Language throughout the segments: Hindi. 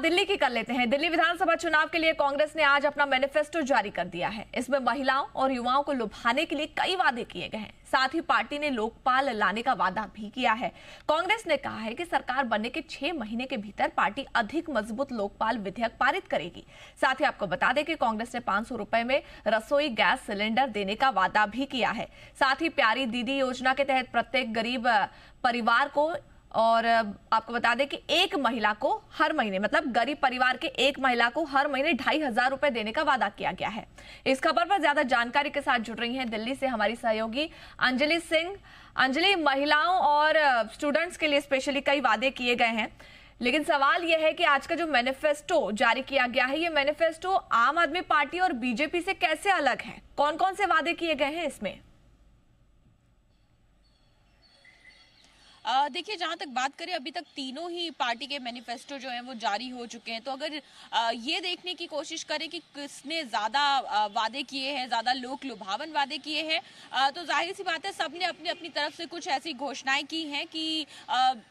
दिल्ली की कर लेते हैं। दिल्ली विधानसभा चुनाव के लिए कांग्रेस ने आज अपना मैनिफेस्टो जारी कर दिया है। इसमें महिलाओं और युवाओं को लुभाने के लिए कई वादे किए गए हैं। साथ ही पार्टी ने लोकपाल लाने का वादा भी किया है। कांग्रेस ने कहा है कि सरकार बनने के 6 महीने के भीतर पार्टी अधिक मजबूत लोकपाल विधेयक पारित करेगी। साथ ही आपको बता दें कि कांग्रेस ने 500 रुपए में रसोई गैस सिलेंडर देने का वादा भी किया है। साथ ही प्यारी दीदी योजना के तहत प्रत्येक गरीब परिवार को और आपको बता दें कि एक महिला को हर महीने, मतलब गरीब परिवार के एक महिला को हर महीने 2500 रुपए देने का वादा किया गया है। इस खबर पर ज्यादा जानकारी के साथ जुड़ रही हैं दिल्ली से हमारी सहयोगी अंजलि सिंह। अंजलि, महिलाओं और स्टूडेंट्स के लिए स्पेशली कई वादे किए गए हैं, लेकिन सवाल यह है कि आज का जो मैनिफेस्टो जारी किया गया है, ये मैनिफेस्टो आम आदमी पार्टी और बीजेपी से कैसे अलग है? कौन कौन से वादे किए गए हैं इसमें? देखिए, जहाँ तक बात करें, अभी तक तीनों ही पार्टी के मैनिफेस्टो जो हैं वो जारी हो चुके हैं। तो अगर ये देखने की कोशिश करें कि किसने ज़्यादा वादे किए हैं, ज़्यादा लोक लुभावन वादे किए हैं, तो जाहिर सी बात है सबने अपनी अपनी तरफ से कुछ ऐसी घोषणाएं की हैं कि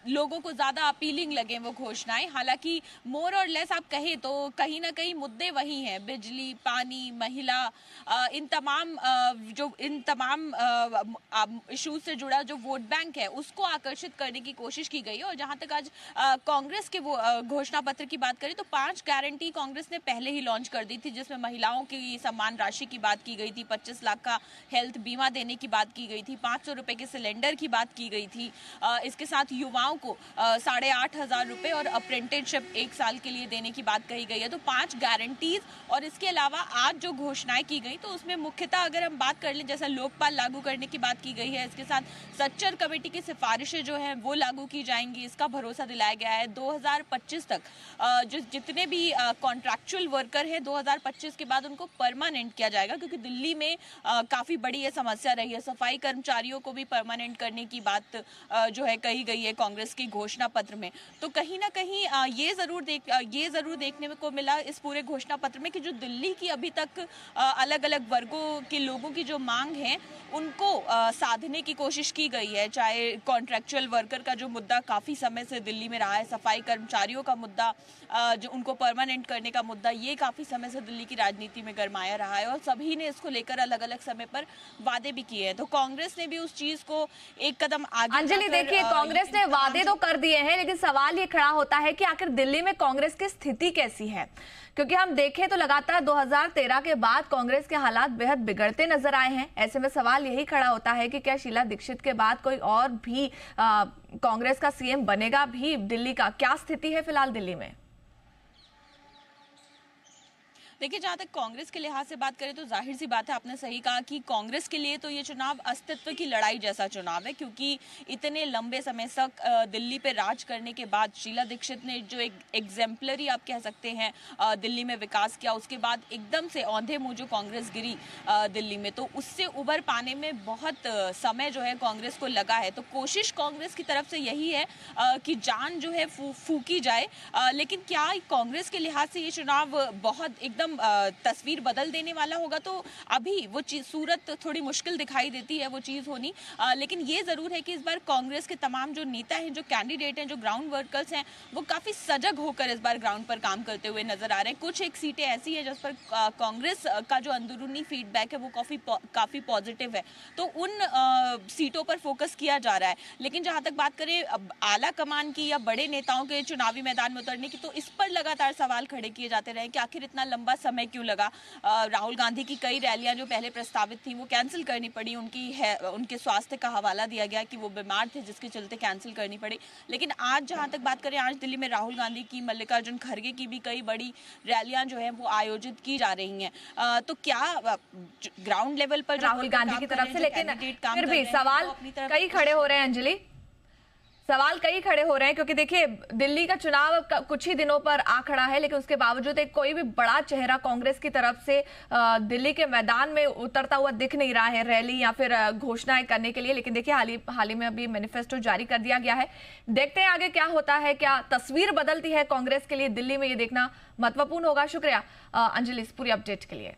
लोगों को ज़्यादा अपीलिंग लगे वो घोषणाएं। हालांकि मोर और लेस आप कहें तो कहीं ना कहीं मुद्दे वही हैं, बिजली, पानी, महिला, इन तमाम इशूज से जुड़ा जो वोट बैंक है उसको आकर्षित करने की कोशिश की गई है। और जहां तक आज कांग्रेस के वो घोषणा पत्र की बात करें तो 5 गारंटी कांग्रेस ने पहले ही लॉन्च कर दी थी, जिसमें महिलाओं की सम्मान राशि की बात की गई थी, 25 लाख का हेल्थ बीमा देने की बात की गई थी, 500 रुपए के सिलेंडर की बात की गई थी। इसके साथ युवाओं को 8,500 रुपए और अप्रेंटिसशिप 1 साल के लिए देने की बात कही गई है। तो 5 गारंटीज और इसके अलावा आज जो घोषणाएं की गई तो उसमें मुख्यतः अगर हम बात कर लें, जैसा लोकपाल लागू करने की बात की गई है, इसके साथ सच्चर कमेटी की सिफारिशें जो है वो लागू की जाएंगी, इसका भरोसा दिलाया गया है। 2025 तक जितने भी कॉन्ट्रैक्चुअल वर्कर हैं 2025 के बाद उनको परमानेंट किया जाएगा, क्योंकि दिल्ली में काफी बड़ी ये समस्या रही है। सफाई कर्मचारियों को भी परमानेंट करने की बात जो है कही गई है कांग्रेस की घोषणा पत्र में। तो कहीं ना कहीं ये जरूर देखने को मिला इस पूरे घोषणा पत्र में कि जो दिल्ली की अभी तक अलग अलग वर्गों के लोगों की जो मांग है उनको साधने की कोशिश की गई है। चाहे कॉन्ट्रैक्चुअल वर्कर का जो मुद्दा काफी समय से दिल्ली में रहा है, सफाई कर्मचारियों का मुद्दा, जो उनको परमानेंट करने का मुद्दा, ये काफी समय से दिल्ली की राजनीति में गरमाया रहा है और सभी ने इसको लेकर अलग अलग समय पर वादे भी किए हैं। तो कांग्रेस ने भी उस चीज को एक कदम आगे। अंजलि, देखिए, कांग्रेस ने वादे तो कर दिए हैं, लेकिन सवाल ये खड़ा होता है कि आखिर दिल्ली में कांग्रेस की स्थिति कैसी है? क्योंकि हम देखें तो लगातार 2013 के बाद कांग्रेस के हालात बेहद बिगड़ते नजर आए हैं। ऐसे में सवाल यही खड़ा होता है कि क्या शीला दीक्षित के बाद कोई और भी कांग्रेस का सीएम बनेगा भी दिल्ली का? क्या स्थिति है फिलहाल दिल्ली में? देखिए, जहाँ तक कांग्रेस के लिहाज से बात करें तो जाहिर सी बात है, आपने सही कहा कि कांग्रेस के लिए तो ये चुनाव अस्तित्व की लड़ाई जैसा चुनाव है, क्योंकि इतने लंबे समय तक दिल्ली पे राज करने के बाद शीला दीक्षित ने जो एक एग्जेम्पलरी आप कह सकते हैं दिल्ली में विकास किया, उसके बाद एकदम से औंधे मुंह जो कांग्रेस गिरी दिल्ली में, तो उससे उबर पाने में बहुत समय जो है कांग्रेस को लगा है। तो कोशिश कांग्रेस की तरफ से यही है कि जान जो है फूकी जाए, लेकिन क्या कांग्रेस के लिहाज से ये चुनाव बहुत एकदम तस्वीर बदल देने वाला होगा? तो अभी वो सूरत थोड़ी मुश्किल दिखाई देती है वो चीज होनी, लेकिन ये जरूर है कि इस बार कांग्रेस के तमाम जो नेता हैं, जो कैंडिडेट हैं, जो ग्राउंड वर्कर्स हैं, वो काफी सजग होकर इस बार ग्राउंड पर काम करते हुए नजर आ रहे हैं। कुछ एक सीटें ऐसी है जिस पर कांग्रेस का जो अंदरूनी फीडबैक है वो काफी पॉजिटिव है, तो उन सीटों पर फोकस किया जा रहा है। लेकिन जहां तक बात करें आला कमान की या बड़े नेताओं के चुनावी मैदान में उतरने की, तो इस पर लगातार सवाल खड़े किए जाते रहे कि आखिर इतना लंबा समय क्यों लगा। राहुल गांधी की कई रैलियां जो पहले प्रस्तावित थी वो कैंसिल करनी पड़ी, उनके स्वास्थ्य का हवाला दिया गया कि वो बीमार थे जिसके चलते कैंसिल करनी पड़ी। लेकिन आज जहां तक बात करें, आज दिल्ली में राहुल गांधी की, मल्लिकार्जुन खड़गे की भी कई बड़ी रैलियां जो है वो आयोजित की जा रही हैं। तो क्या ग्राउंड लेवल पर राहुल गांधी की तरफ से, लेकिन फिर भी सवाल कई खड़े हो रहे हैं अंजलि, सवाल कई खड़े हो रहे हैं, क्योंकि देखिए दिल्ली का चुनाव कुछ ही दिनों पर आ खड़ा है, लेकिन उसके बावजूद एक कोई भी बड़ा चेहरा कांग्रेस की तरफ से दिल्ली के मैदान में उतरता हुआ दिख नहीं रहा है रैली या फिर घोषणाएं करने के लिए। लेकिन देखिए हाल ही में अभी मैनिफेस्टो जारी कर दिया गया है, देखते हैं आगे क्या होता है, क्या तस्वीर बदलती है कांग्रेस के लिए दिल्ली में, ये देखना महत्वपूर्ण होगा। शुक्रिया अंजलि इस पूरी अपडेट के लिए।